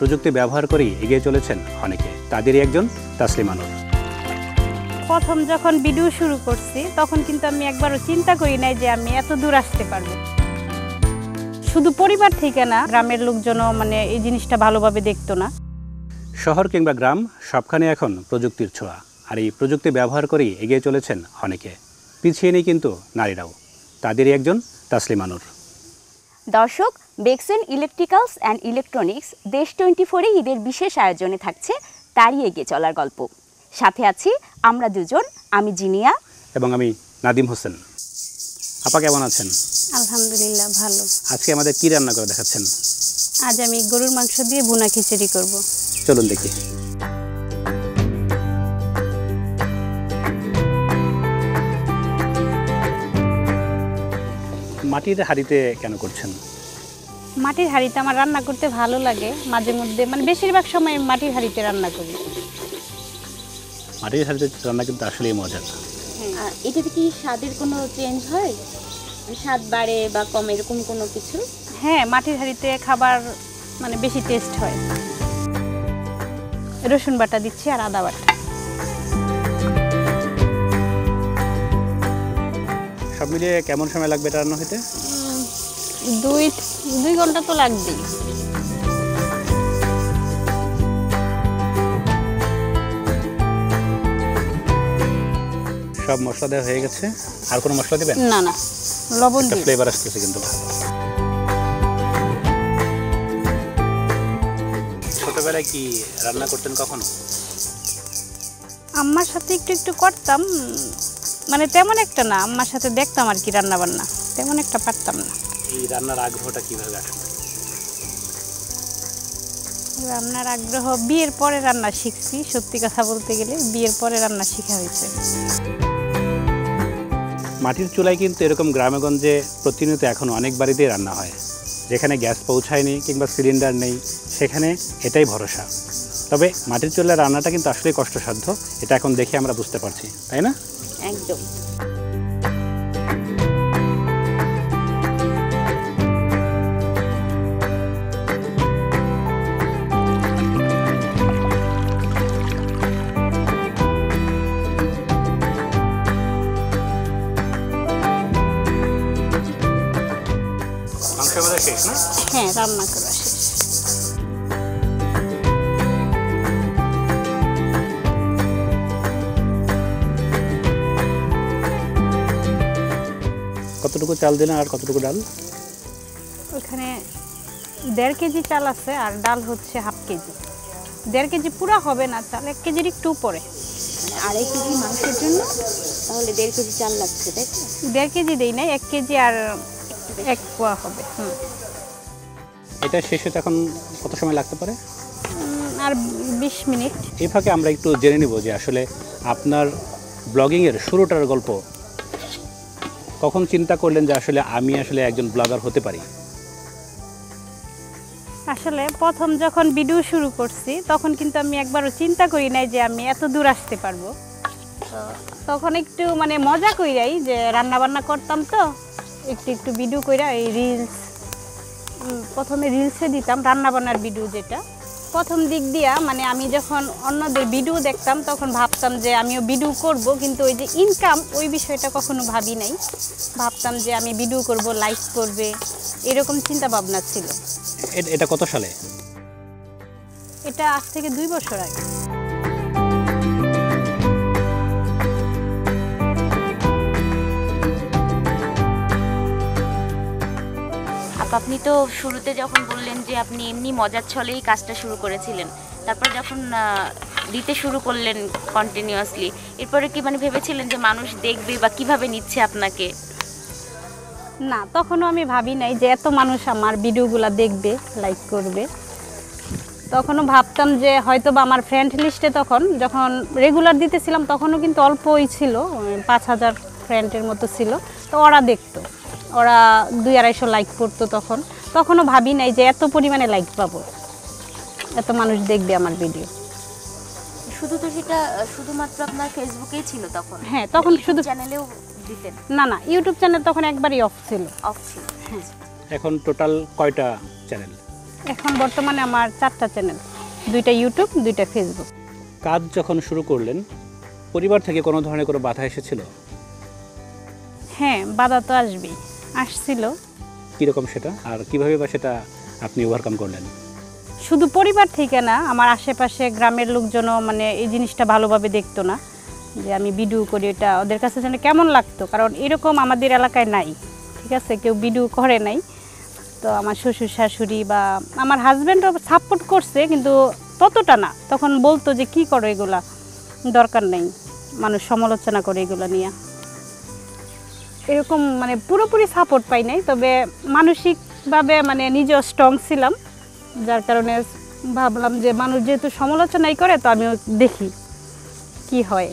প্রযুক্তি ব্যবহার করেই এগিয়ে চলেছেন অনেকে। তাদেরই একজন তাসলিমা নূর। প্রথম যখন ভিডিও শুরু করছি তখন কিন্তু আমি একবারও চিন্তা করি নাই যে আমি এত দূর আসতে পারবো। শুধু পরিবার থেকে না, গ্রামের লোকজনও মানে এই জিনিসটা ভালোভাবে দেখতো না। শহর কিংবা গ্রাম সবখানে এখন প্রযুক্তির ছোঁয়া, আর এই প্রযুক্তি ব্যবহার করেই এগিয়ে চলেছেন অনেকে। পিছিয়ে নেই কিন্তু নারীরাও। তাদেরই একজন তাসলিমা নূর। দর্শক, বেক্সেন ইলেকট্রিক্যালস অ্যান্ড ইলেকট্রনিক্স দেশ 24-এ ঈদের বিশেষ আয়োজনে থাকছে তারই এগিয়ে চলার গল্প। সাথে আছি আমরা দুজন, আমি জিনিয়া এবং আমি নাদিম হোসেন। আপা কেমন আছেন? আলহামদুলিল্লাহ ভালো। আজকে আমাদের কি রান্না করে দেখাচ্ছেন? আজ আমি গরুর মাংস দিয়ে ভুনা খিচুড়ি করব। চলুন দেখি। মাটির হাঁড়িতে কেন করছেন? মাটির হাঁড়িতে আমার রান্না করতে ভালো লাগে। মাঝে মধ্যে মানে বেশিরভাগ সময় মাটির হাঁড়িতে রান্না করি। মাটির হাঁড়িতে রান্না কিন্তু আসলেই মজার। এটাতে কি স্বাদের কোনো চেঞ্জ হয়? স্বাদ বাড়ে বা কম এরকম কোনো কিছু? হ্যাঁ, মাটির হাঁড়িতে খাবার মানে বেশি টেস্ট হয়। রসুন বাটা দিচ্ছি আর আদা বাটা। সব মিলিয়ে কেমন সময় লাগবে এটা রান্না হতে? 2 ঘন্টা তো লাগবেই। সব মশলা দেওয়া হয়ে গেছে। আর কোনো মশলা দিবেন? না না, লবণ একটা দিই। ফ্লেভার আসতেছে কিন্তু। ছোটবেলায় কি রান্না করতেন কখনো? আম্মার সাথে একটু একটু করতাম, মানে তেমন একটা না। আম্মার সাথে দেখতাম আর কি রান্না বান্না, তেমন একটা পারতাম না। এই রান্নার আগ্রহটা কিভাবে আসলো? রান্নার আগ্রহ বিয়ের পরে রান্না শিখছি। সত্যি কথা বলতে গেলে বিয়ের পরে রান্না শেখা হয়েছে। মাটির চুলায় কিন্তু এরকম গ্রামেগঞ্জে প্রতিনিয়ত এখন অনেক বাড়িতেই রান্না হয়। যেখানে গ্যাস পৌঁছায়নি কিংবা সিলিন্ডার নেই, সেখানে এটাই ভরসা। তবে মাটির চুলায় রান্নাটা কিন্তু আসলেই কষ্টসাধ্য, এটা এখন দেখে আমরা বুঝতে পারছি, তাই না? একদম। মাংস আমাদের শেষ না? হ্যাঁ, রান্না করা শেষ। কতটুকু চাল দিলেন আর কতটুকু ডাল? ওখানে 1.5 কেজি চাল আছে আর ডাল হচ্ছে 1/2 কেজি। 1.5 কেজি পুরো হবে না, চাল 1 কেজির একটু উপরে। মানে 2.5 কেজি মাংসের জন্য তাহলে 1.5 কেজি চাল লাগছে, তাই তো? 1.5 কেজি দেই নাই, 1 কেজি আর 1 পোয়া হবে। এটা শেষ হতে এখন কত সময় লাগতে পারে? আর 20 মিনিট। এই ফাঁকে আমরা একটু জেনে নিব যে আসলে আপনার ব্লগিংয়ের শুরুটার গল্প। কখন চিন্তা করলেন যে আসলে আমি আসলে একজন ব্লগার হতে পারি? আসলে প্রথম যখন ভিডিও শুরু করছি তখন কিন্তু আমি একবারও চিন্তা করি নাই যে আমি এত দূর আসতে পারবো। তখন একটু মানে মজা কইরাই যে রান্না বান্না করতাম, তো একটু একটু ভিডিও কইরা এই রিলস, প্রথমে রিলসে দিতাম রান্না বান্নার ভিডিও। যেটা প্রথম দিক দিয়া মানে আমি যখন অন্যদের ভিডিও দেখতাম তখন ভাবতাম যে আমিও ভিডিও করব, কিন্তু ওই যে ইনকাম ওই বিষয়টা কখনো ভাবি নাই। ভাবতাম যে আমি ভিডিও করব, লাইক করবে, এরকম চিন্তা ভাবনা ছিল। এটা কত সালে? এটা আজ থেকে 2 বছর আগে। আপনি তো শুরুতে যখন বললেন যে আপনি এমনি মজার ছলেই কাজটা শুরু করেছিলেন, তারপর যখন দিতে শুরু করলেন কন্টিনিউয়াসলি, এরপরে কি মানে ভেবেছিলেন যে মানুষ দেখবে বা কিভাবে নিচ্ছে আপনাকে? না, তখনও আমি ভাবি নাই যে এত মানুষ আমার ভিডিওগুলো দেখবে, লাইক করবে। তখনও ভাবতাম যে হয়তো বা আমার ফ্রেন্ড লিস্টে তখন যখন রেগুলার দিতেছিলাম তখনও কিন্তু অল্পই ছিল, 5000 ফ্রেন্ডের মতো ছিল। তো ওরা দেখতো, ওরা 200-250 লাইক করতো। তখনও ভাবি নাই যে এত পরিমাণে লাইক পাবো, এত মানুষ দেখবে আমার ভিডিও। শুধু তো সেটা শুধুমাত্র আপনার ফেসবুকেই ছিল তখন? হ্যাঁ, তখন শুধু চ্যানেলেও দিতেন? না না, ইউটিউব চ্যানেল তখন একবারই অফ ছিল। অফ ছিল। হ্যাঁ। এখন টোটাল কয়টা চ্যানেল? এখন বর্তমানে আমার 4টা চ্যানেল, 2টা ইউটিউব, 2টা ফেসবুক। কাজ যখন শুরু করলেন পরিবার থেকে কোনো ধরনের কোনো বাধা এসেছিল? হ্যাঁ, বাধা তো আসবেই, আসছিল। কীরকম সেটা, আর কীভাবে বা সেটা আপনি ওভারকাম করলেন? শুধু পরিবার থেকে না, আমার আশেপাশে গ্রামের লোকজনও মানে এই জিনিসটা ভালোভাবে দেখতো না যে আমি ভিডিও করি। এটা ওদের কাছে যেন কেমন লাগতো, কারণ এরকম আমাদের এলাকায় নাই, ঠিক আছে, কেউ ভিডিও করে নাই। তো আমার শ্বশুর শাশুড়ি বা আমার হাজব্যান্ডও সাপোর্ট করছে, কিন্তু ততটা না। তখন বলতো যে কি করো এগুলা, দরকার নেই, মানুষ সমালোচনা করে এগুলো নিয়ে। এরকম মানে পুরোপুরি সাপোর্ট পাই নাই, তবে মানসিকভাবে মানে নিজেও স্ট্রং ছিলাম, যার কারণে ভাবলাম যে মানুষ যেহেতু সমালোচনাই করে, তো আমিও দেখি কি হয়।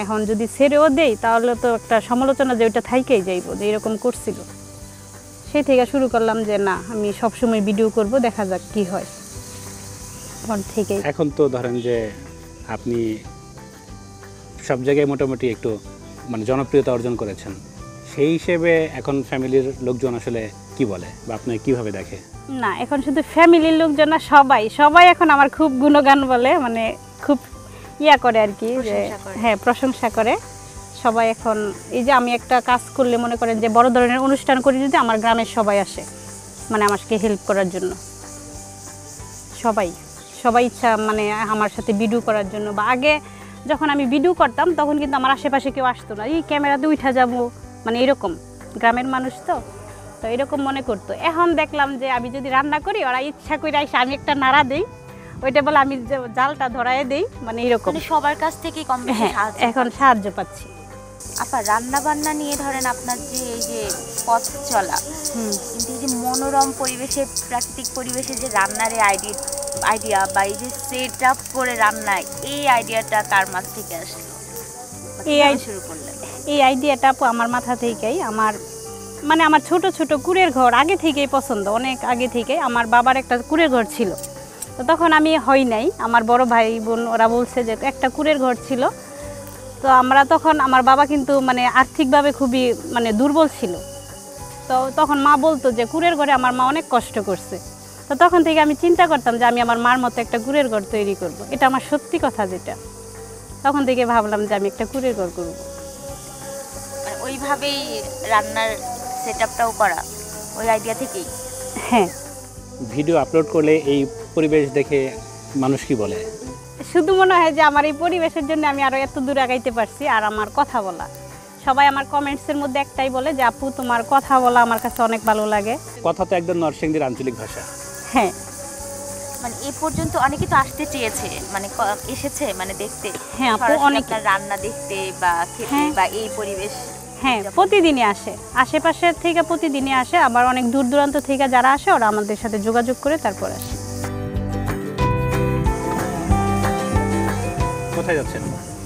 এখন যদি ছেড়েও দেই তাহলে তো একটা সমালোচনা যে ওইটা থাইকেই যাইব যে এরকম করছিল। সেই থেকে শুরু করলাম যে না, আমি সবসময় ভিডিও করব, দেখা যাক কি হয়। তখন থেকেই এখন তো ধরেন যে আপনি সব জায়গায় মোটামুটি একটু মানে জনপ্রিয়তা অর্জন করেছেন, সেই হিসেবে এখন ফ্যামিলির লোকজন আসলে কি বলে বা আপনাকে কীভাবে দেখে? না, এখন শুধু ফ্যামিলির লোকজন না, সবাই এখন আমার খুব গুণগান বলে, মানে খুব ইয়া করে আর কি, যে হ্যাঁ প্রশংসা করে সবাই। এখন এই যে আমি একটা কাজ করলে মনে করেন যে বড় ধরনের অনুষ্ঠান করি, যদি আমার গ্রামের সবাই আসে মানে আমাকে হেল্প করার জন্য, সবাই ইচ্ছা মানে আমার সাথে ভিডিও করার জন্য। বা আগে যখন আমি ভিডিও করতাম তখন কিন্তু আমার আশেপাশে কেউ আসতো না, এই ক্যামেরাতে উঠা যাবো, মানে এরকম গ্রামের মানুষ তো এরকম মনে করতো। এখন দেখলাম যে আমি যদি রান্না করি, ওরা ইচ্ছা করে এসে আমি একটা নাড়া দিই, ওইটা বলে আমি জালটা ধরায় দেই, মানে এরকম সবার কাছ থেকে কম বেশি হ্যাঁ, এখন সাহায্য পাচ্ছি। আপা রান্না বান্না নিয়ে ধরেন আপনার যে এই যে পথ চলা, কিন্তু এই যে মনোরম পরিবেশে, প্রাকৃতিক পরিবেশে যে রান্নার আইডিয়া বা এই যে সেট আপ করে রান্না, এই আইডিয়াটা কার মাথা থেকে আসলো, শুরু করলেন? এই আইডিয়াটা আপু আমার মাথা থেকেই। আমার ছোট ছোট কুড়ের ঘর আগে থেকেই পছন্দ, অনেক আগে থেকে। আমার বাবার একটা কুড়ের ঘর ছিল, তো তখন আমি হই নাই, আমার বড় ভাই বোন ওরা বলছে যে একটা কুড়ের ঘর ছিল। তো আমরা তখন, আমার বাবা কিন্তু মানে আর্থিকভাবে খুবই মানে দুর্বল ছিল, তো তখন মা বলতো যে কুড়ের ঘরে আমার মা অনেক কষ্ট করছে। তো তখন থেকে আমি চিন্তা করতাম যে আমি আমার মার মতো একটা কুড়ের ঘর তৈরি করব। এটা আমার সত্যি কথা, যেটা তখন থেকে ভাবলাম যে আমি একটা কুড়ের ঘর করব। ওইভাবেই রান্নার সেটআপটাও করা ওই আইডিয়া থেকেই? হ্যাঁ। ভিডিও আপলোড করলে এই পরিবেশ দেখে মানুষ কি বলে? শুধু মনে হয় যে আমার এই পরিবেশের জন্য আমি আরো এত দূর আগাইতে পারছি। আর আমার কথা বলা, সবাই আমার কমেন্টসের মধ্যে একটাই বলে যে আপু তোমার কথা বলা আমার কাছে অনেক ভালো লাগে। কথা তো একদম নরসিংদীর আঞ্চলিক ভাষা। হ্যাঁ, মানে এই পর্যন্ত অনেকে তো আসতে চেয়েছে, মানে এসেছে মানে দেখতে, হ্যাঁ আপু, অনেক রান্না দেখতে বা খেতে, হ্যাঁ, বা এই পরিবেশ। হ্যাঁ, প্রতিদিনই আসে, আশেপাশের থেকে প্রতিদিনই আসে। আবার অনেক দূর দূরান্ত থেকে যারা আসে ওরা আমাদের সাথে যোগাযোগ করে তারপর আসে। কোথায় যাচ্ছেন?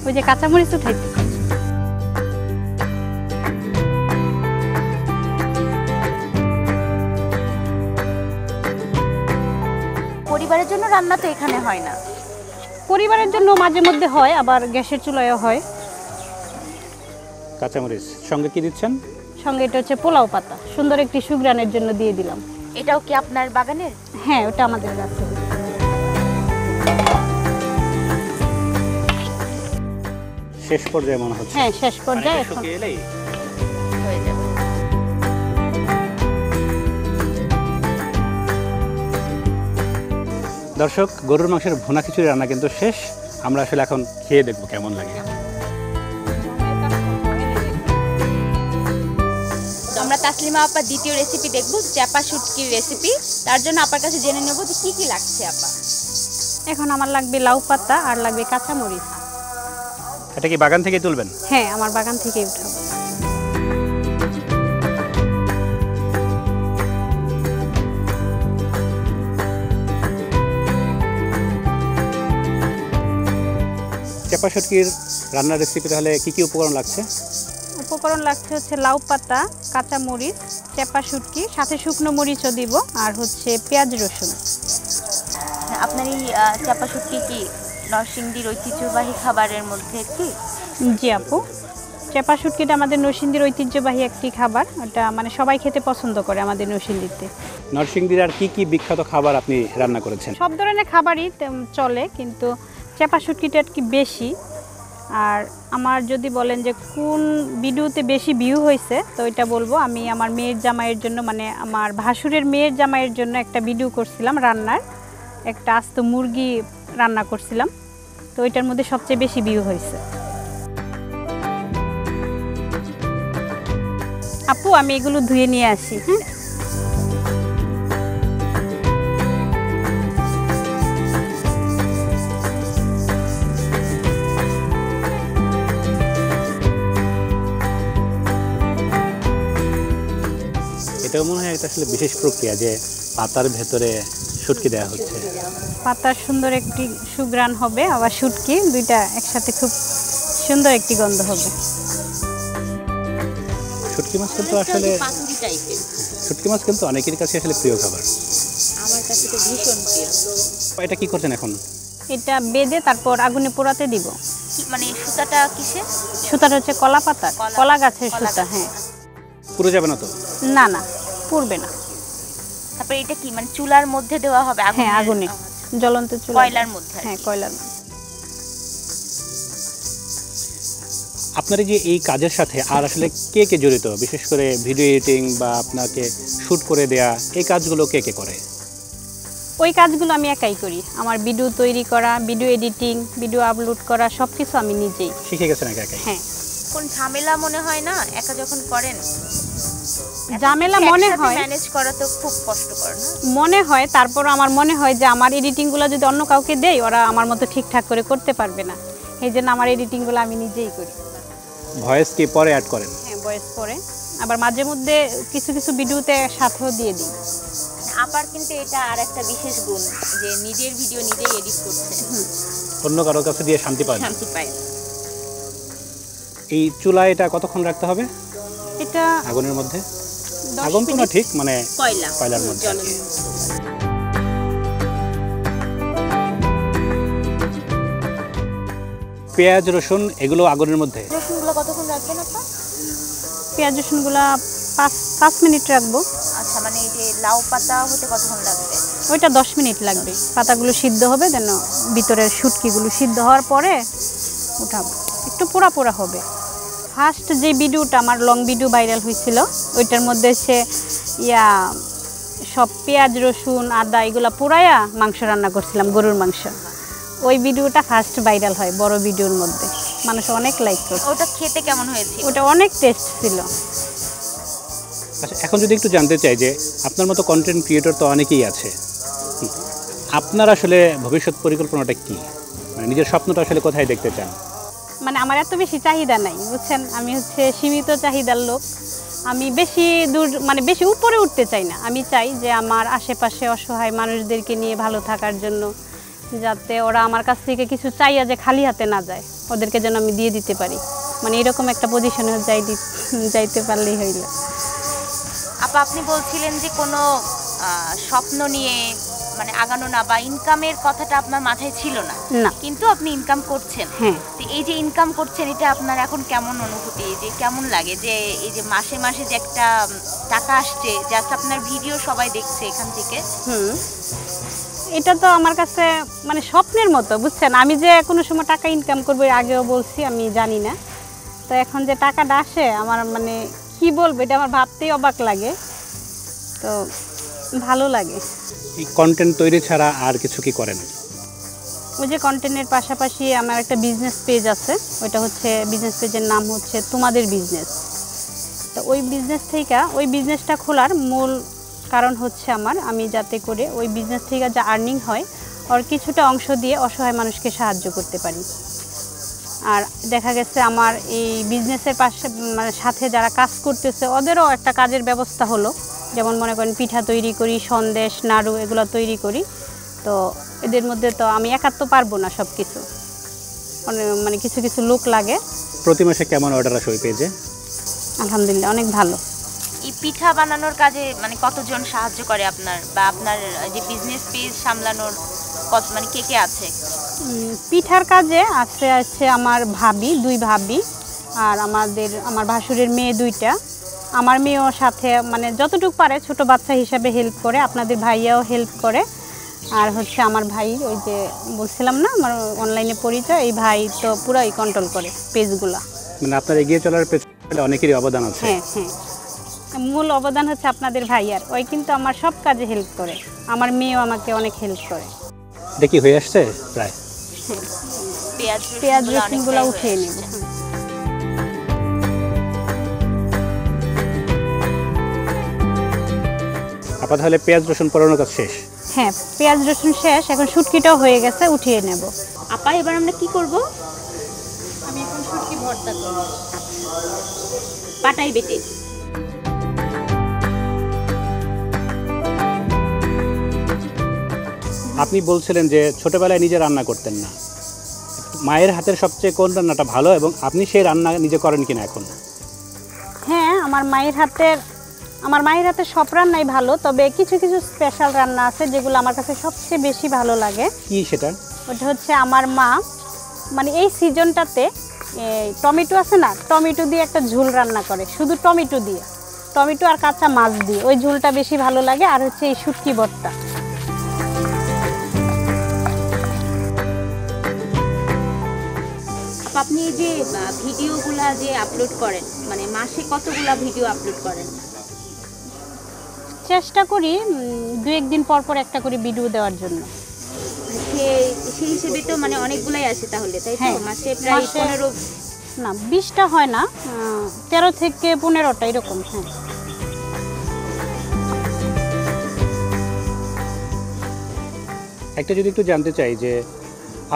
ওই যে কাঁচামরিচ উঠাইতে। পরিবারের জন্য রান্না তো এখানে হয় না? পরিবারের জন্য মাঝে মধ্যে হয়, আবার গ্যাসের চুলায়ও হয়। কাঁচামরিচ সঙ্গে কি দিচ্ছেন? সঙ্গে এটা হচ্ছে পোলাও পাতা, সুন্দর একটি সুঘ্রাণের জন্য দিয়ে দিলাম। এটাও কি আপনার বাগানের? হ্যাঁ, ওটা আমাদের গাছে। শেষ পর্যায়ে মনে হচ্ছে। হ্যাঁ, শেষ পর্যায়ে এখন শুকিয়ে এলেই হয়ে যাবে। দর্শক, গরুর মাংসের ভুনা খিচুড়ি রান্না কিন্তু শেষ। আমরা আসলে এখন খেয়ে দেখবো কেমন লাগে। আমরা তাসলিমা আপা দ্বিতীয় রেসিপি দেখব, চ্যাপা শুটকির রেসিপি। তার জন্য আপার কাছে জেনে নেব যে কি কি লাগছে আপা। এখন আমার লাগবে লাউ পাতা আর লাগবে কাঁচামরিচ। এটা কি বাগান থেকে তুলবেন? হ্যাঁ, আমার বাগান থেকেই উঠাবো। চাপা শুটকির রান্নার রেসিপি তাহলে কি কি উপকরণ লাগছে? উপকরণ লাগছে হচ্ছে লাউ পাতা, কাঁচামরিচ, চেপা শুটকি, সাথে শুকনো মরিচও দিব, আর হচ্ছে পেঁয়াজ রসুন। আপনার এই চাপা শুটকি কি নরসিংদীর ঐতিহ্যবাহী খাবারের মধ্যে একটি? জি আপু, চেপা শুটকিটা আমাদের নরসিংদীর ঐতিহ্যবাহী একটি খাবার। ওটা মানে সবাই খেতে পছন্দ করে আমাদের নরসিংদীতে। নরসিংদীর আর কি বিখ্যাত খাবার আপনি রান্না করেছেন? সব ধরনের খাবারই চলে, কিন্তু চাপা শুটকিটা কি বেশি। আর আমার যদি বলেন যে কোন ভিডিওতে বেশি ভিউ হয়েছে, তো এটা বলবো আমি আমার মেয়ের জামাইয়ের জন্য, মানে আমার ভাসুরের মেয়ের জামাইয়ের জন্য একটা ভিডিও করছিলাম রান্নার, একটা আস্ত মুরগি রান্না করছিলাম, তো ওইটার মধ্যে সবচেয়ে বেশি ভিউ হয়েছে। আপু আমি এগুলো ধুয়ে নিয়ে আসি। হ্যাঁ, এটাও মনে হয় একটা আসলে বিশেষ প্রক্রিয়া যে পাতার ভেতরে শুটকি দেওয়া হচ্ছে। পাতার সুন্দর একটি সুঘ্রাণ হবে, আবার শুটকি দুইটা একসাথে খুব সুন্দর একটি গন্ধ হবে। শুটকি মাছ কিন্তু আসলে পাতুরি টাইপের, শুটকি মাছ কিন্তু অনেকের কাছে আসলে প্রিয় খাবার। আমার কাছে তো ভীষণ প্রিয়। এটা কি করছেন এখন? এটা বেঁধে তারপর আগুনে পোড়াতে দিব। মানে সুতাটা কিসে? সুতাটা হচ্ছে কলা পাতার, কলা গাছের সুতা। হ্যাঁ, পুড়ে যাবে না তো? না না, পুড়বে না। তারপরে এটা কি মানে চুলার মধ্যে দেওয়া হবে? হ্যাঁ, আগুনে, জ্বলন্ত চুলা, কয়লার মধ্যে। হ্যাঁ, কয়লার মধ্যে। আপনার যে এই কাজের সাথে আর আসলে কে জড়িত, বিশেষ করে ভিডিও এডিটিং বা আপনাকে শ্যুট করে দেয়া, এই কাজগুলো কে করে? ওই কাজগুলো আমি একাই করি। আমার ভিডিও তৈরি করা, ভিডিও এডিটিং, ভিডিও আপলোড করা সব কিছু আমি নিজেই শিখে গেছেন একাই? হ্যাঁ। কোন ঝামেলা মনে হয় না একা যখন করেন? ঝামেলা মনে হয়, ম্যানেজ করা তো খুব কষ্টকর না? মনে হয়, তারপর আমার মনে হয় যে আমার এডিটিংগুলো যদি অন্য কাউকে দেই, ওরা আমার মতো ঠিকঠাক করে করতে পারবে না, এই জন্য আমার এডিটিংগুলো আমি নিজেই করি। ভয়েস কি পরে অ্যাড করেন? হ্যাঁ, ভয়েস পরে, আবার মাঝে মধ্যে কিছু কিছু ভিডিওতে সাথেও দিয়ে দিই। আবার কিন্তু এটা আর একটা বিশেষ গুণ যে নিজের ভিডিও নিজেই এডিট করছে, অন্য কারো কাছে দিয়ে শান্তি পায় না। শান্তি পায় না। এই চুলায় এটা কতক্ষণ রাখতে হবে এটা আগুনের মধ্যে? 10 আগুন তো না, মিনিট। ঠিক মানে কয়লার মধ্যে। পেঁয়াজ রসুন এগুলো আগুনের মধ্যে? রসুনগুলো কতক্ষণ রাখবেন আপা? পেঁয়াজ রসুনগুলো 5 মিনিট রাখবো। আচ্ছা, মানে এই যে লাউ পাতা হতে কতক্ষণ লাগবে? ওইটা 10 মিনিট লাগবে। পাতাগুলো সিদ্ধ হবে, যেন ভিতরের শুটকিগুলো সিদ্ধ হওয়ার পরে উঠাবো, একটু পোড়া পোড়া হবে। ফার্স্ট যে ভিডিওটা আমার লং ভিডিও ভাইরাল হয়েছিল, ওইটার মধ্যে সব পেঁয়াজ রসুন আদা এগুলো পোড়ায়া মাংস রান্না করছিলাম, গরুর মাংস। ওই ভিডিওটা ফার্স্ট ভাইরাল হয় বড় ভিডিওর মধ্যে, মানুষ অনেক লাইক করে। ওটা খেতে কেমন হয়েছে? ওটা অনেক টেস্ট ছিল। আচ্ছা, এখন যদি একটু জানতে চাই যে আপনার মতো কন্টেন্ট ক্রিয়েটর তো অনেকেই আছে, আপনার আসলে ভবিষ্যৎ পরিকল্পনাটা কি? মানে নিজের স্বপ্নটা আসলে কোথায় দেখতে চান? মানে আমার এত বেশি চাহিদা নাই, বুঝছেন, আমি হচ্ছে সীমিত চাহিদার লোক। আমি বেশি দূর মানে বেশি উপরে উঠতে চাই না। আমি চাই যে আমার আশেপাশে অসহায় মানুষদেরকে নিয়ে ভালো থাকার জন্য, যাতে ওরা আমার কাছ থেকে কিছু চাইয়া যে খালি হাতে না যায়, ওদেরকে যেন আমি দিয়ে দিতে পারি। মানে এরকম একটা পজিশনে যাইতে পারলেই হইল। আপা, আপনি বলছিলেন যে কোনো স্বপ্ন নিয়ে মানে আগানো না বা ইনকামের কথাটা আপনার মাথায় ছিল না, কিন্তু আপনি ইনকাম করছেন। হ্যাঁ, তো এই যে ইনকাম করছেন, এটা আপনার এখন কেমন অনুভূতি? যে কেমন লাগে যে এই যে মাসে মাসে যে একটা টাকা আসছে, জাস্ট আপনার ভিডিও সবাই দেখছে এখান থেকে? এটা তো আমার কাছে মানে স্বপ্নের মতো, বুঝছেন। আমি যে কোনো সময় টাকা ইনকাম করবো আগেও বলছি, আমি জানি না। তো এখন যে টাকাটা আসে, আমার মানে কি বলবো, এটা আমার ভাবতেই অবাক লাগে, তো ভালো লাগে। এই কন্টেন্ট তৈরি ছাড়া আর কিছু কি করেন? ওই যে কন্টেন্টের পাশাপাশি আমার একটা বিজনেস পেজ আছে, ওইটা হচ্ছে বিজনেস পেজের নাম হচ্ছে তোমাদের বিজনেস। তো ওই বিজনেস থেকে, ওই বিজনেসটা খোলার মূল কারণ হচ্ছে আমি যাতে করে ওই বিজনেস থেকে যা আর্নিং হয় ওর কিছুটা অংশ দিয়ে অসহায় মানুষকে সাহায্য করতে পারি। আর দেখা গেছে আমার এই বিজনেসের পাশে মানে সাথে যারা কাজ করতেছে ওদেরও একটা কাজের ব্যবস্থা হলো। যেমন মনে করেন পিঠা তৈরি করি, সন্দেশ, নাড়ু এগুলো তৈরি করি। তো এদের মধ্যে তো আমি একা তো পারবো না সব কিছু, মানে কিছু কিছু লোক লাগে। প্রতি মাসে কেমন অর্ডার আসে ওই পেজে? আলহামদুলিল্লাহ অনেক ভালো। এই পিঠা বানানোর কাজে মানে কতজন সাহায্য করে আপনার, বা আপনার যে বিজনেস পেজ সামলানোর মানে কে আছে? পিঠার কাজে আছে আমার ভাবি, 2 ভাবি, আর আমার ভাসুরের মেয়ে 2টা, আমার মেয়েও সাথে মানে যতটুকু পারে ছোট বাচ্চা হিসাবে হেল্প করে, আপনাদের ভাইয়াও হেল্প করে। আর হচ্ছে আমার ভাই, ওই যে বলছিলাম না আমার অনলাইনে পরিচয়, এই ভাই তো পুরাই কন্ট্রোল করে পেজগুলা। মানে আপনার এগিয়ে চলার পেছনে অনেকেরই অবদান আছে। হ্যাঁ হ্যাঁ, মূল অবদান হচ্ছে আপনাদের ভাইয়ার, ওই কিন্তু আমার সব কাজে হেল্প করে। আমার মেয়েও আমাকে অনেক হেল্প করে। দেখি হয়ে আসছে প্রায়। পেঁয়াজ রসুনগুলো উঠিয়ে নেব। আপা তাহলে পেঁয়াজ রসুন পোড়ানোর কাজ শেষ? হ্যাঁ, পেঁয়াজ রসুন শেষ, এখন শুটকিটাও হয়ে গেছে, উঠিয়ে নেব। আপা এবার আমরা কি করব? আমি এখন শুটকি ভর্তা করব। পাটাই বেটে। আপনি বলছিলেন যে ছোটবেলায় নিজে রান্না করতেন না, মায়ের হাতের সবচেয়ে কোন রান্নাটা ভালো এবং আপনি সেই রান্না নিজে করেন কিনা এখন? হ্যাঁ, আমার মায়ের হাতের সব রান্নাই ভালো, তবে কিছু কিছু স্পেশাল রান্না আছে যেগুলো আমার কাছে সবচেয়ে বেশি ভালো লাগে। কি সেটা? ওটা হচ্ছে আমার মা মানে এই সিজনটাতে টমেটো আছে না, টমেটো দিয়ে একটা ঝোল রান্না করে, শুধু টমেটো দিয়ে, টমেটো আর কাঁচা মাছ দিয়ে, ওই ঝোলটা বেশি ভালো লাগে। আর হচ্ছে এই শুটকি ভর্তা। আপনি এই যে ভিডিওগুলা যে আপলোড করেন, মানে মাসে কতগুলা ভিডিও আপলোড করেন? চেষ্টা করি 2-1 দিন পর পর একটা করে ভিডিও দেওয়ার জন্য। সেই হিসেবে তো মানে অনেকগুলাই আসে তাহলে, তাই তো? হ্যাঁ, মাসে প্রায় 15 না 20টা হয় না, 13 থেকে 15টা এরকম। হ্যাঁ, একটা যদি একটু জানতে চাই যে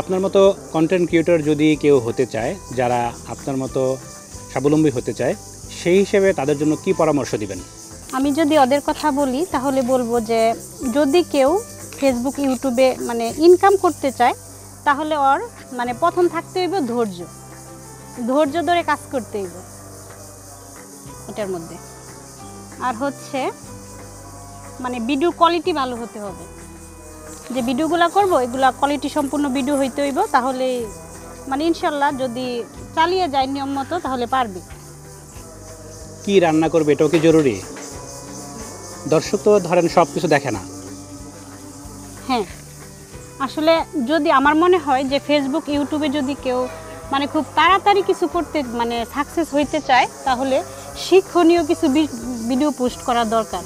আপনার মতো কন্টেন্ট ক্রিয়েটর যদি কেউ হতে চায়, যারা আপনার মতো স্বাবলম্বী হতে চায়, সেই হিসেবে তাদের জন্য কি পরামর্শ দিবেন? আমি যদি ওদের কথা বলি তাহলে বলবো যে যদি কেউ ফেসবুক ইউটিউবে মানে ইনকাম করতে চায় তাহলে ওর মানে প্রথম থাকতে হইব ধৈর্য ধরে কাজ করতে হইব এটার মধ্যে। আর হচ্ছে মানে ভিডিও কোয়ালিটি ভালো হতে হবে, যে ভিডিওগুলো করব এগুলা কোয়ালিটি সম্পূর্ণ ভিডিও হইতে হইব, তাহলে মানে ইনশাল্লাহ যদি চালিয়ে যায় নিয়ম মতো তাহলে পারবে। কি রান্না করবে এটাও কি জরুরি? দর্শক তো ধরেন সব কিছু দেখে না। হ্যাঁ, আসলে যদি আমার মনে হয় যে ফেসবুক ইউটিউবে যদি কেউ মানে খুব তাড়াতাড়ি কিছু করতে মানে সাকসেস হইতে চায় তাহলে শিক্ষণীয় কিছু ভিডিও পোস্ট করা দরকার,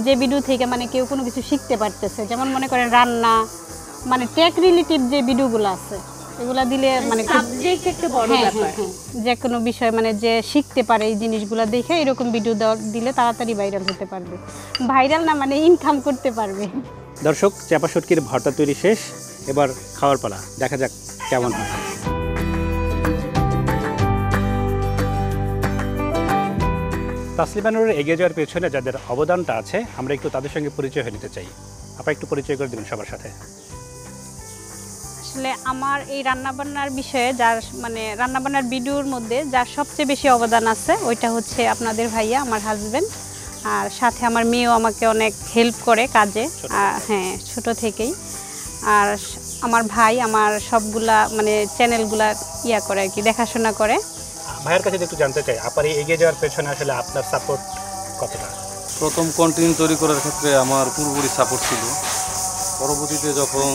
যে ভিডিও থেকে মানে কেউ কোনো কিছু শিখতে পারতেছে। যেমন মনে করেন রান্না, মানে টেক রিলেটেড যে ভিডিওগুলো আছে এগুলা দিলে মানে সাবজেক্ট একটা বড় ব্যাপার। যে কোনো বিষয় মানে যে শিখতে পারে এই জিনিসগুলো দেখে এরকম ভিডিও দিলে তাড়াতাড়ি ভাইরাল হতে পারবে। ভাইরাল না মানে ইনকাম করতে পারবে। দর্শক, চাপা শুটকির ভর্তা তৈরি শেষ, এবার খাওয়ার পালা, দেখা যাক কেমন হয়। তাসলিমা নূরের এগিয়ে যাওয়ার পেছনে যাদের অবদানটা আছে আমরা একটু তাদের সঙ্গে পরিচয় হয়ে নিতে চাই। আপা একটু পরিচয় করে দেবেন সবার সাথে। আসলে আমার এই রান্নাবান্নার বিষয়ে যার মানে রান্নাবান্নার ভিডিওর মধ্যে যার সবচেয়ে বেশি অবদান আছে ওইটা হচ্ছে আপনাদের ভাইয়া, আমার হাজবেন্ড। আর সাথে আমার মেয়েও আমাকে অনেক হেল্প করে কাজে, হ্যাঁ ছোট থেকেই। আর আমার ভাই আমার সবগুলা মানে চ্যানেলগুলা করে আর কি দেখাশোনা করে। ভাইয়ের কাছে একটু জানতে চাই আপার এই এগিয়ে যাওয়ার পেছনে আসলে আপনার সাপোর্ট কতটা? প্রথম কন্টেন্ট তৈরি করার ক্ষেত্রে আমার পুরোপুরি সাপোর্ট ছিল। পরবর্তীতে যখন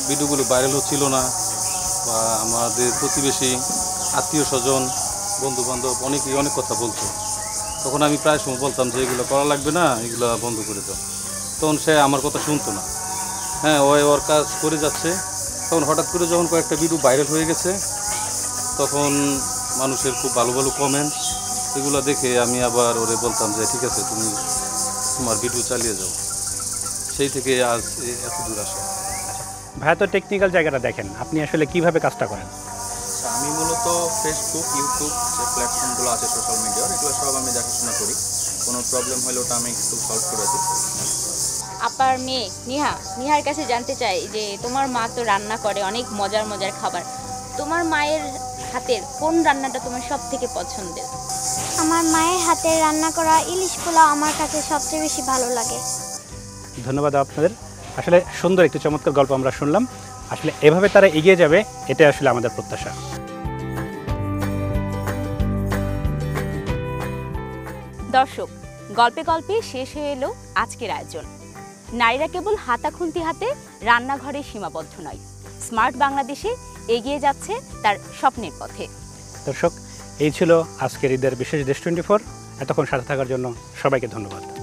ভিডিওগুলো ভাইরাল হচ্ছিল না বা আমাদের প্রতিবেশী আত্মীয় স্বজন বন্ধুবান্ধব অনেকেই অনেক কথা বলতো, তখন আমি প্রায় সময় বলতাম যে এগুলো করা লাগবে না, এগুলো বন্ধ করে দাও। তখন সে আমার কথা শুনতো না। হ্যাঁ, ওর কাজ করে যাচ্ছে। তখন হঠাৎ করে যখন কয়েকটা ভিডিও ভাইরাল হয়ে গেছে তখন মানুষের খুব ভালো ভালো কমেন্টস, এগুলো দেখে আমি আবার ওরে বলতাম যে ঠিক আছে তুমি তোমার ভিডিও চালিয়ে যাও। সেই থেকে আজ এত দূর আসা। ভাইয়া তো টেকনিক্যাল জায়গাটা দেখেন, আপনি আসলে কিভাবে কাজটা করেন? আমি মূলত ফেসবুক, ইউটিউব যে প্ল্যাটফর্মগুলো আছে সোশ্যাল মিডিয়ার, এগুলো সব আমি দেখাশোনা করি। কোনো প্রবলেম হলে ওটা আমি একটু সলভ করে দিই। আপার মেয়ে নিহার কাছে জানতে চাই যে তোমার মা তো রান্না করে অনেক মজার মজার খাবার, তোমার মায়ের হাতের কোন রান্নাটা তোমার সব থেকে পছন্দের? আমার মায়ের হাতের রান্না করা ইলিশ পোলাও আমার কাছে সবচেয়ে বেশি ভালো লাগে। ধন্যবাদ আপনাদের। আসলে সুন্দর একটি চমৎকার গল্প আমরা শুনলাম। আসলে এভাবে তারা এগিয়ে যাবে, এটাই আসলে আমাদের প্রত্যাশা। দর্শক, গল্পে গল্পে শেষ হয়ে এলো আজকের আয়োজন। নারীরা কেবল হাতা খুন্তি হাতে রান্নাঘরে সীমাবদ্ধ নয়, স্মার্ট বাংলাদেশে এগিয়ে যাচ্ছে তার স্বপ্নের পথে। দর্শক, এই ছিল আজকের ঈদের বিশেষ দেশ 24। এতক্ষণ সাথে থাকার জন্য সবাইকে ধন্যবাদ।